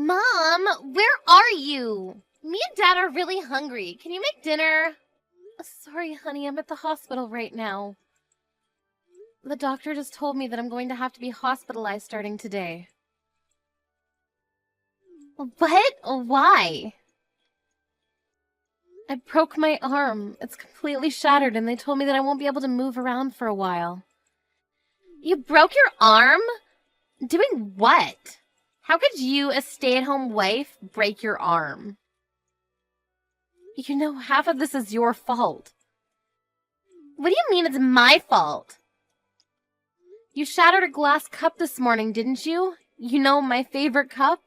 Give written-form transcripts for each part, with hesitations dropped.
Mom, where are you? Me and Dad are really hungry. Can you make dinner? Sorry, honey, I'm at the hospital right now. The doctor just told me that I'm going to have to be hospitalized starting today. What? Why? I broke my arm. It's completely shattered, and they told me that I won't be able to move around for a while. You broke your arm? Doing what? How could you, a stay-at-home wife, break your arm? You know, half of this is your fault. What do you mean it's my fault? You shattered a glass cup this morning, didn't you? You know, my favorite cup?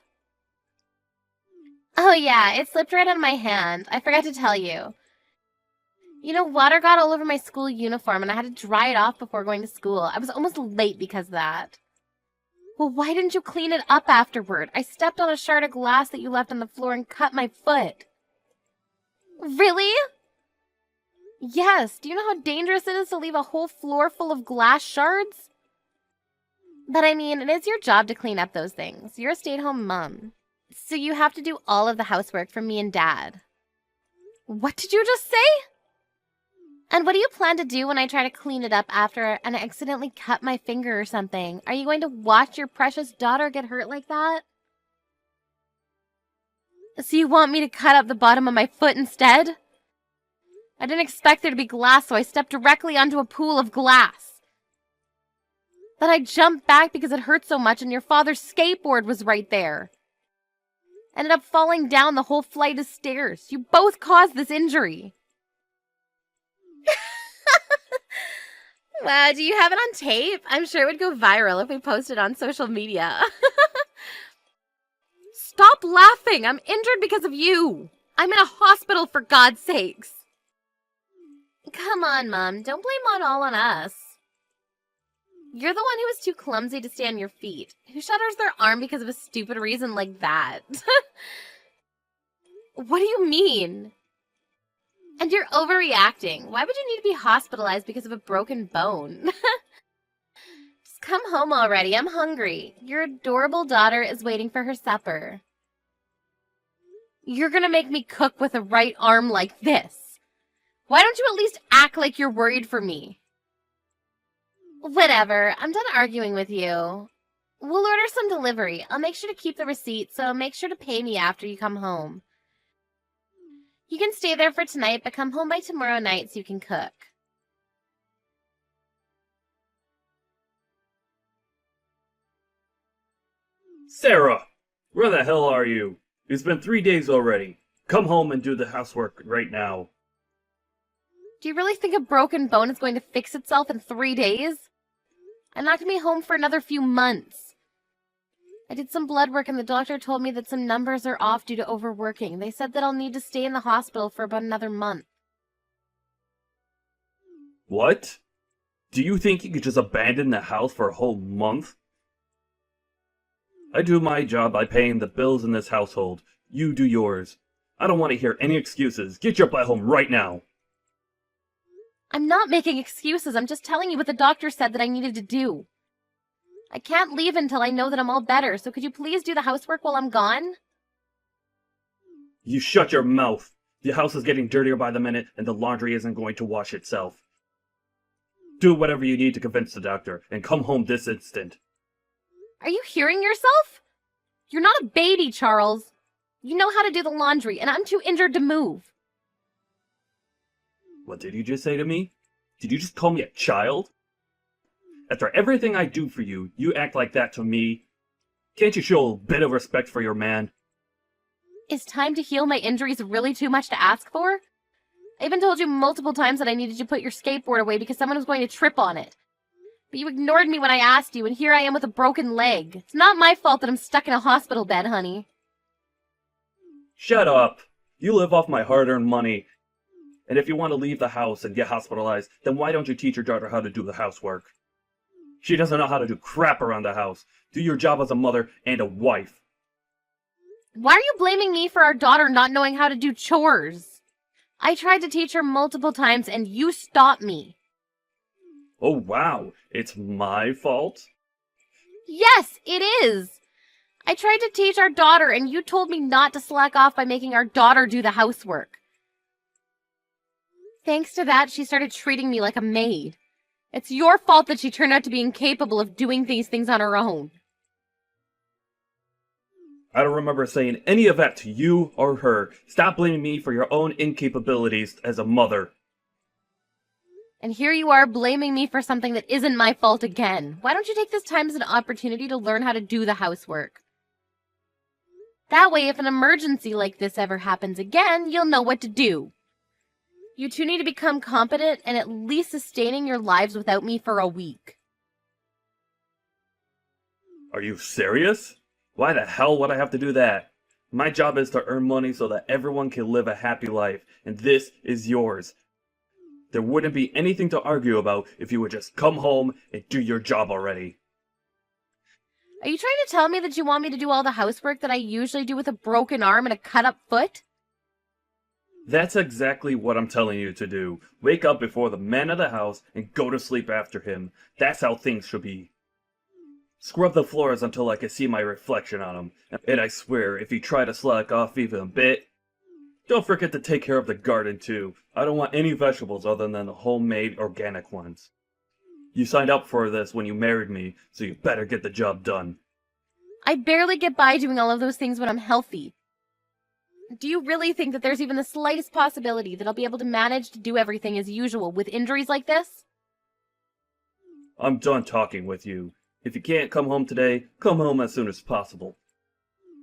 Oh yeah, it slipped right out of my hand. I forgot to tell you. You know, water got all over my school uniform and I had to dry it off before going to school. I was almost late because of that. Well, why didn't you clean it up afterward? I stepped on a shard of glass that you left on the floor and cut my foot. Really? Yes. Do you know how dangerous it is to leave a whole floor full of glass shards? But I mean, it is your job to clean up those things. You're a stay-at-home mom. So you have to do all of the housework for me and Dad. What did you just say? And what do you plan to do when I try to clean it up after and I accidentally cut my finger or something? Are you going to watch your precious daughter get hurt like that? So you want me to cut up the bottom of my foot instead? I didn't expect there to be glass, so I stepped directly onto a pool of glass. Then I jumped back because it hurt so much and your father's skateboard was right there. Ended up falling down the whole flight of stairs. You both caused this injury. Wow, do you have it on tape? I'm sure it would go viral if we posted on social media. Stop laughing! I'm injured because of you! I'm in a hospital, for God's sakes! Come on, Mom. Don't blame it all on us. You're the one who was too clumsy to stay on your feet. Who shatters their arm because of a stupid reason like that? What do you mean? And you're overreacting. Why would you need to be hospitalized because of a broken bone? Just come home already. I'm hungry. Your adorable daughter is waiting for her supper. You're gonna make me cook with a right arm like this. Why don't you at least act like you're worried for me? Whatever. I'm done arguing with you. We'll order some delivery. I'll make sure to keep the receipt, so make sure to pay me after you come home. You can stay there for tonight, but come home by tomorrow night so you can cook. Sarah! Where the hell are you? It's been 3 days already. Come home and do the housework right now. Do you really think a broken bone is going to fix itself in 3 days? I'm not going to be home for another few months. I did some blood work and the doctor told me that some numbers are off due to overworking. They said that I'll need to stay in the hospital for about another month. What? Do you think you could just abandon the house for a whole month? I do my job by paying the bills in this household. You do yours. I don't want to hear any excuses. Get your butt home right now. I'm not making excuses. I'm just telling you what the doctor said that I needed to do. I can't leave until I know that I'm all better, so could you please do the housework while I'm gone? You shut your mouth. The house is getting dirtier by the minute, and the laundry isn't going to wash itself. Do whatever you need to convince the doctor, and come home this instant. Are you hearing yourself? You're not a baby, Charles. You know how to do the laundry, and I'm too injured to move. What did you just say to me? Did you just call me a child? After everything I do for you, you act like that to me. Can't you show a bit of respect for your man? Is time to heal my injuries really too much to ask for? I even told you multiple times that I needed you to put your skateboard away because someone was going to trip on it. But you ignored me when I asked you, and here I am with a broken leg. It's not my fault that I'm stuck in a hospital bed, honey. Shut up. You live off my hard-earned money. And if you want to leave the house and get hospitalized, then why don't you teach your daughter how to do the housework? She doesn't know how to do crap around the house. Do your job as a mother and a wife. Why are you blaming me for our daughter not knowing how to do chores? I tried to teach her multiple times and you stopped me. Oh wow, it's my fault? Yes, it is. I tried to teach our daughter, and you told me not to slack off by making our daughter do the housework. Thanks to that, she started treating me like a maid. It's your fault that she turned out to be incapable of doing these things on her own. I don't remember saying any of that to you or her. Stop blaming me for your own incapabilities as a mother. And here you are blaming me for something that isn't my fault again. Why don't you take this time as an opportunity to learn how to do the housework? That way, if an emergency like this ever happens again, you'll know what to do. You two need to become competent and at least sustaining your lives without me for a week. Are you serious? Why the hell would I have to do that? My job is to earn money so that everyone can live a happy life, and this is yours. There wouldn't be anything to argue about if you would just come home and do your job already. Are you trying to tell me that you want me to do all the housework that I usually do with a broken arm and a cut-up foot? That's exactly what I'm telling you to do. Wake up before the man of the house and go to sleep after him. That's how things should be. Scrub the floors until I can see my reflection on them. And I swear, if you try to slack off even a bit, don't forget to take care of the garden too. I don't want any vegetables other than the homemade organic ones. You signed up for this when you married me, so you better get the job done. I barely get by doing all of those things when I'm healthy. Do you really think that there's even the slightest possibility that I'll be able to manage to do everything as usual with injuries like this? I'm done talking with you. If you can't come home today, come home as soon as possible.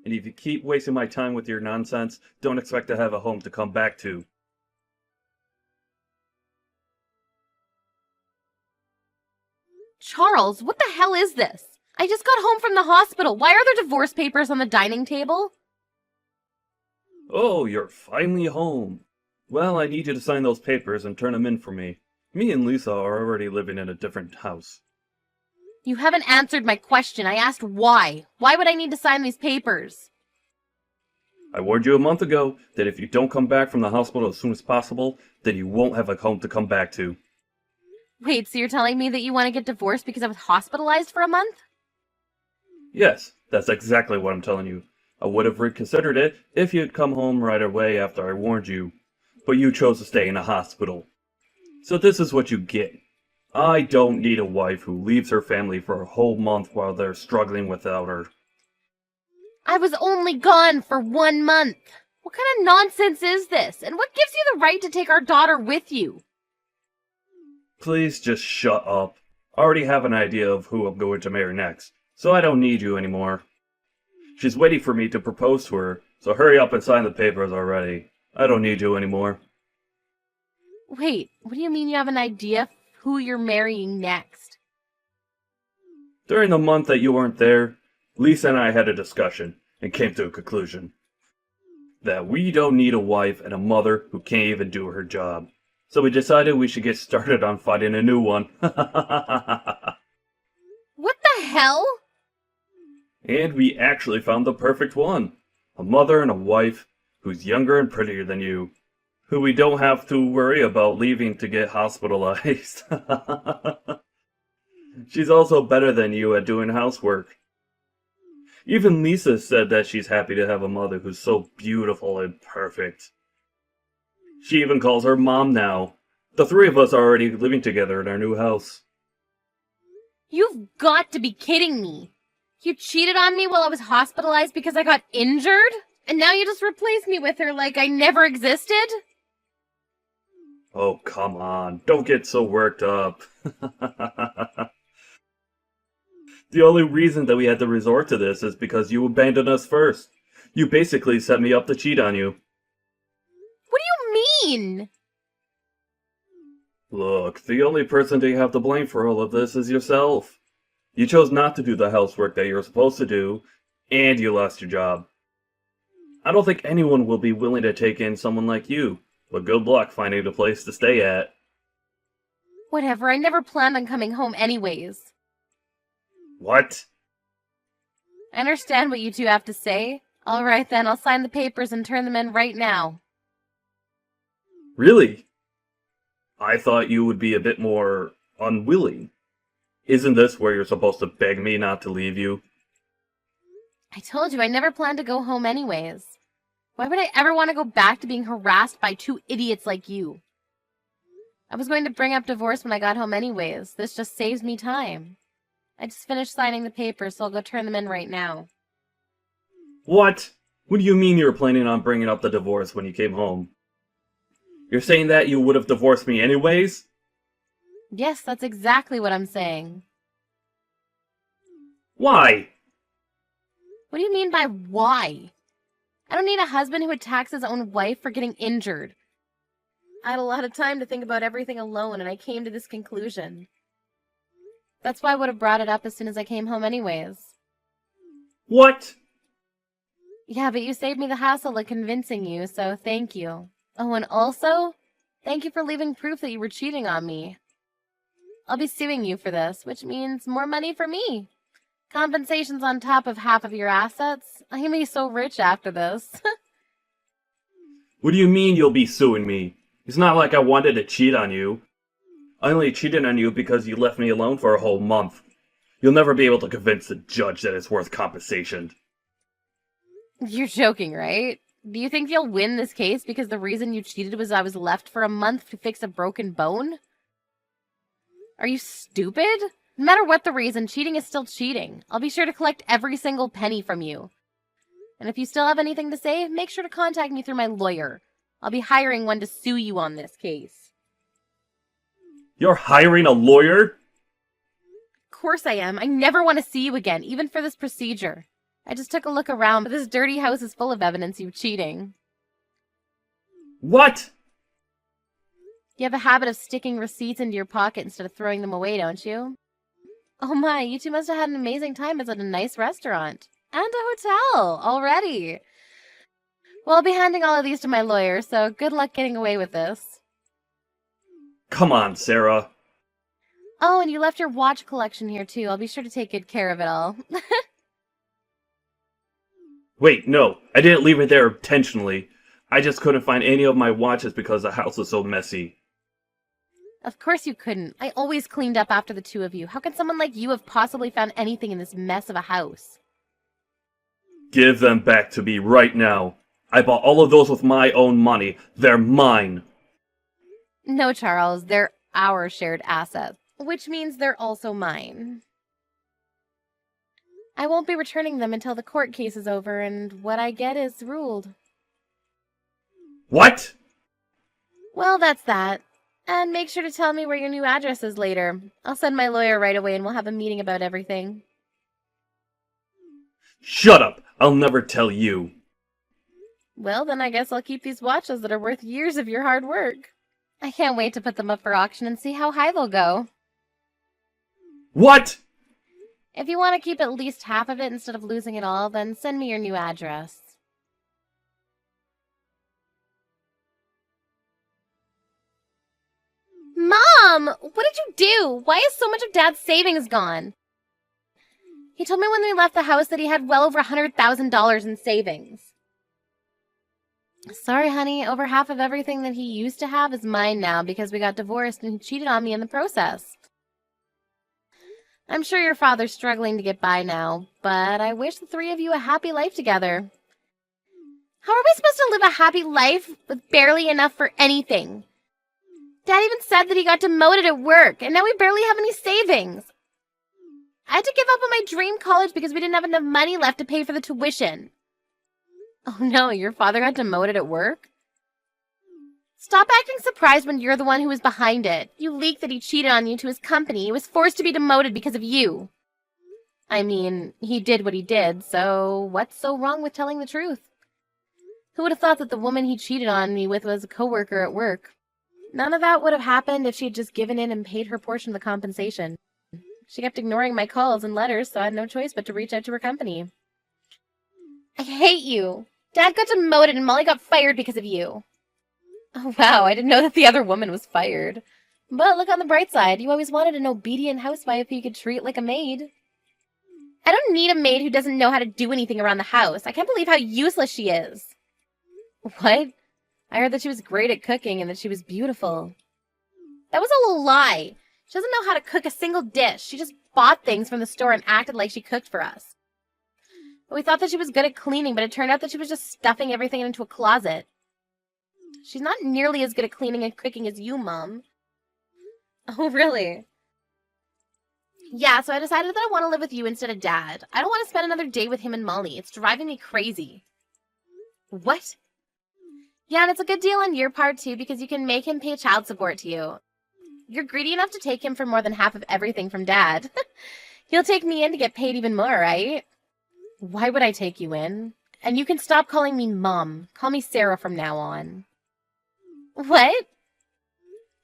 And if you keep wasting my time with your nonsense, don't expect to have a home to come back to. Charles, what the hell is this? I just got home from the hospital. Why are there divorce papers on the dining table? Oh, you're finally home. Well, I need you to sign those papers and turn them in for me. Me and Lisa are already living in a different house. You haven't answered my question. I asked why. Why would I need to sign these papers? I warned you a month ago that if you don't come back from the hospital as soon as possible, then you won't have a home to come back to. Wait, so you're telling me that you want to get divorced because I was hospitalized for a month? Yes, that's exactly what I'm telling you. I would have reconsidered it if you'd come home right away after I warned you, but you chose to stay in a hospital. So this is what you get. I don't need a wife who leaves her family for a whole month while they're struggling without her. I was only gone for 1 month. What kind of nonsense is this? And what gives you the right to take our daughter with you? Please just shut up. I already have an idea of who I'm going to marry next, so I don't need you anymore. She's waiting for me to propose to her, so hurry up and sign the papers already. I don't need you anymore. Wait, what do you mean you have an idea of who you're marrying next? During the month that you weren't there, Lisa and I had a discussion and came to a conclusion. That we don't need a wife and a mother who can't even do her job. So we decided we should get started on finding a new one. What the hell? And we actually found the perfect one. A mother and a wife who's younger and prettier than you. Who we don't have to worry about leaving to get hospitalized. She's also better than you at doing housework. Even Lisa said that she's happy to have a mother who's so beautiful and perfect. She even calls her mom now. The three of us are already living together in our new house. You've got to be kidding me. You cheated on me while I was hospitalized because I got injured? And now you just replace me with her like I never existed? Oh, come on. Don't get so worked up. The only reason that we had to resort to this is because you abandoned us first. You basically set me up to cheat on you. What do you mean? Look, the only person that you have to blame for all of this is yourself. You chose not to do the housework that you're supposed to do, and you lost your job. I don't think anyone will be willing to take in someone like you, but good luck finding a place to stay at. Whatever, I never planned on coming home anyways. What? I understand what you two have to say. Alright then, I'll sign the papers and turn them in right now. Really? I thought you would be a bit more unwilling. Isn't this where you're supposed to beg me not to leave you? I told you I never planned to go home anyways. Why would I ever want to go back to being harassed by two idiots like you? I was going to bring up divorce when I got home anyways. This just saves me time. I just finished signing the papers, so I'll go turn them in right now. What? What do you mean you were planning on bringing up the divorce when you came home? You're saying that you would have divorced me anyways? Yes, that's exactly what I'm saying. Why? What do you mean by why? I don't need a husband who attacks his own wife for getting injured. I had a lot of time to think about everything alone, and I came to this conclusion. That's why I would have brought it up as soon as I came home anyways. What? Yeah, but you saved me the hassle of convincing you, so thank you. Oh, and also, thank you for leaving proof that you were cheating on me. I'll be suing you for this, which means more money for me. Compensation's on top of half of your assets. I'm gonna be so rich after this. What do you mean you'll be suing me? It's not like I wanted to cheat on you. I only cheated on you because you left me alone for a whole month. You'll never be able to convince the judge that it's worth compensation. You're joking, right? Do you think you'll win this case because the reason you cheated was I was left for a month to fix a broken bone? Are you stupid? No matter what the reason, cheating is still cheating. I'll be sure to collect every single penny from you. And if you still have anything to say, make sure to contact me through my lawyer. I'll be hiring one to sue you on this case. You're hiring a lawyer? Of course I am. I never want to see you again, even for this procedure. I just took a look around, but this dirty house is full of evidence of cheating. What? You have a habit of sticking receipts into your pocket instead of throwing them away, don't you? Oh my, you two must have had an amazing time at a nice restaurant. And a hotel, already. Well, I'll be handing all of these to my lawyer, so good luck getting away with this. Come on, Sarah. Oh, and you left your watch collection here, too. I'll be sure to take good care of it all. Wait, no, I didn't leave it there intentionally. I just couldn't find any of my watches because the house was so messy. Of course you couldn't. I always cleaned up after the two of you. How can someone like you have possibly found anything in this mess of a house? Give them back to me right now. I bought all of those with my own money. They're mine. No, Charles, they're our shared assets, which means they're also mine. I won't be returning them until the court case is over and what I get is ruled. What? Well, that's that. And make sure to tell me where your new address is later. I'll send my lawyer right away and we'll have a meeting about everything. Shut up! I'll never tell you. Well, then I guess I'll keep these watches that are worth years of your hard work. I can't wait to put them up for auction and see how high they'll go. What? If you want to keep at least half of it instead of losing it all, then send me your new address. Mom! What did you do? Why is so much of Dad's savings gone? He told me when we left the house that he had well over $100,000 in savings. Sorry, honey. Over half of everything that he used to have is mine now because we got divorced and he cheated on me in the process. I'm sure your father's struggling to get by now, but I wish the three of you a happy life together. How are we supposed to live a happy life with barely enough for anything? Dad even said that he got demoted at work, and now we barely have any savings. I had to give up on my dream college because we didn't have enough money left to pay for the tuition. Oh no, your father got demoted at work? Stop acting surprised when you're the one who was behind it. You leaked that he cheated on you to his company. He was forced to be demoted because of you. I mean, he did what he did, so what's so wrong with telling the truth? Who would have thought that the woman he cheated on me with was a coworker at work? None of that would have happened if she had just given in and paid her portion of the compensation. She kept ignoring my calls and letters, so I had no choice but to reach out to her company. I hate you. Dad got demoted and Molly got fired because of you. Oh, wow, I didn't know that the other woman was fired. But look on the bright side. You always wanted an obedient housewife who you could treat like a maid. I don't need a maid who doesn't know how to do anything around the house. I can't believe how useless she is. What? I heard that she was great at cooking and that she was beautiful. That was a lie. She doesn't know how to cook a single dish. She just bought things from the store and acted like she cooked for us. We thought that she was good at cleaning, but it turned out that she was just stuffing everything into a closet. She's not nearly as good at cleaning and cooking as you, Mom. Oh, really? Yeah, so I decided that I want to live with you instead of Dad. I don't want to spend another day with him and Molly. It's driving me crazy. What? Yeah, and it's a good deal on your part, too, because you can make him pay child support to you. You're greedy enough to take him for more than half of everything from Dad. He'll take me in to get paid even more, right? Why would I take you in? And you can stop calling me Mom. Call me Sarah from now on. What?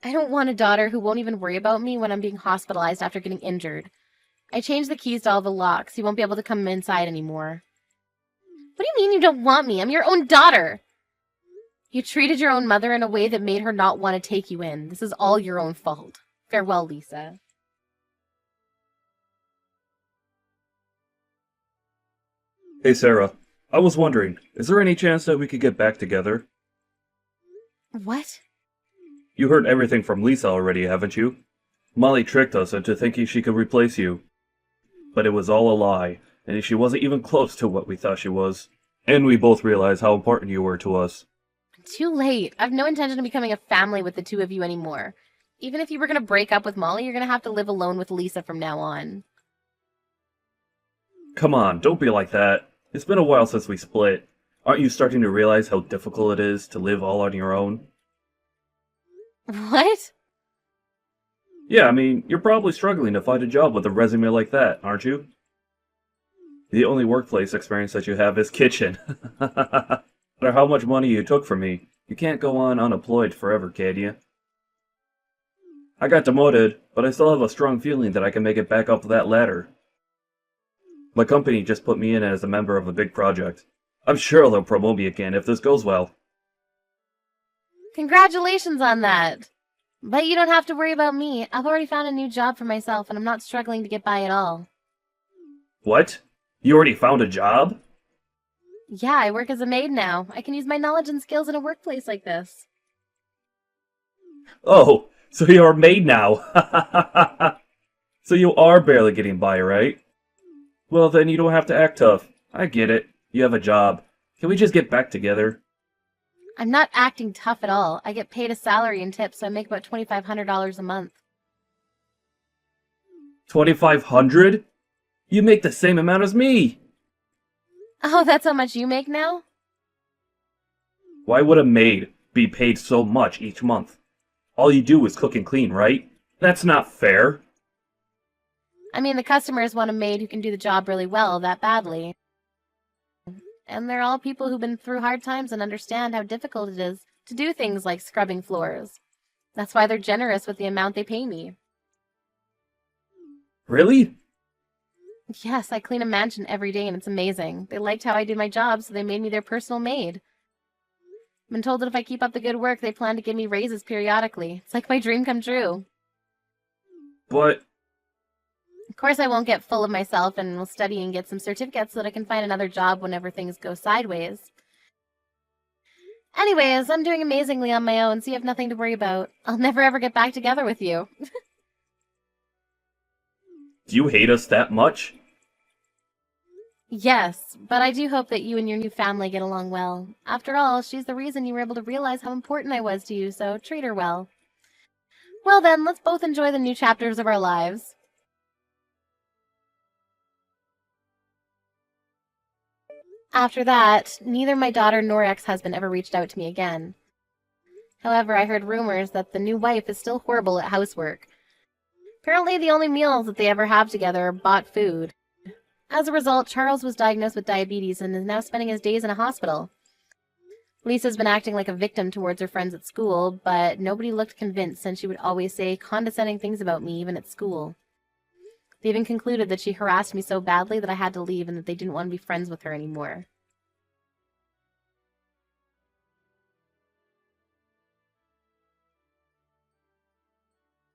I don't want a daughter who won't even worry about me when I'm being hospitalized after getting injured. I changed the keys to all the locks. You won't be able to come inside anymore. What do you mean you don't want me? I'm your own daughter. You treated your own mother in a way that made her not want to take you in. This is all your own fault. Farewell, Lisa. Hey, Sarah. I was wondering, is there any chance that we could get back together? What? You heard everything from Lisa already, haven't you? Molly tricked us into thinking she could replace you. But it was all a lie, and she wasn't even close to what we thought she was. And we both realized how important you were to us. Too late. I've no intention of becoming a family with the two of you anymore. Even if you were going to break up with Molly, you're going to have to live alone with Lisa from now on. Come on, don't be like that. It's been a while since we split. Aren't you starting to realize how difficult it is to live all on your own? What? Yeah, I mean, you're probably struggling to find a job with a resume like that, aren't you? The only workplace experience that you have is kitchen. No matter how much money you took from me, you can't go on unemployed forever, can you? I got demoted, but I still have a strong feeling that I can make it back up that ladder. My company just put me in as a member of a big project. I'm sure they'll promote me again if this goes well. Congratulations on that. But you don't have to worry about me. I've already found a new job for myself, and I'm not struggling to get by at all. What? You already found a job? Yeah, I work as a maid now. I can use my knowledge and skills in a workplace like this. Oh, so you're a maid now. So you are barely getting by, right? Well, then you don't have to act tough. I get it. You have a job. Can we just get back together? I'm not acting tough at all. I get paid a salary and tips, so I make about $2,500 a month. 2,500? You make the same amount as me! Oh, that's how much you make now? Why would a maid be paid so much each month? All you do is cook and clean, right? That's not fair. I mean, the customers want a maid who can do the job really well, that badly. And they're all people who've been through hard times and understand how difficult it is to do things like scrubbing floors. That's why they're generous with the amount they pay me. Really? Yes, I clean a mansion every day and it's amazing. They liked how I do my job, so they made me their personal maid. I've been told that if I keep up the good work, they plan to give me raises periodically. It's like my dream come true. But... Of course, I won't get full of myself and will study and get some certificates so that I can find another job whenever things go sideways. Anyways, I'm doing amazingly on my own, so you have nothing to worry about. I'll never ever get back together with you. Do you hate us that much? Yes, but I do hope that you and your new family get along well. After all, she's the reason you were able to realize how important I was to you, so treat her well. Well then, let's both enjoy the new chapters of our lives. After that, neither my daughter nor ex-husband ever reached out to me again. However, I heard rumors that the new wife is still horrible at housework. Apparently, the only meals that they ever have together are bought food. As a result, Charles was diagnosed with diabetes and is now spending his days in a hospital. Lisa's been acting like a victim towards her friends at school, but nobody looked convinced since she would always say condescending things about me even at school. They even concluded that she harassed me so badly that I had to leave and that they didn't want to be friends with her anymore.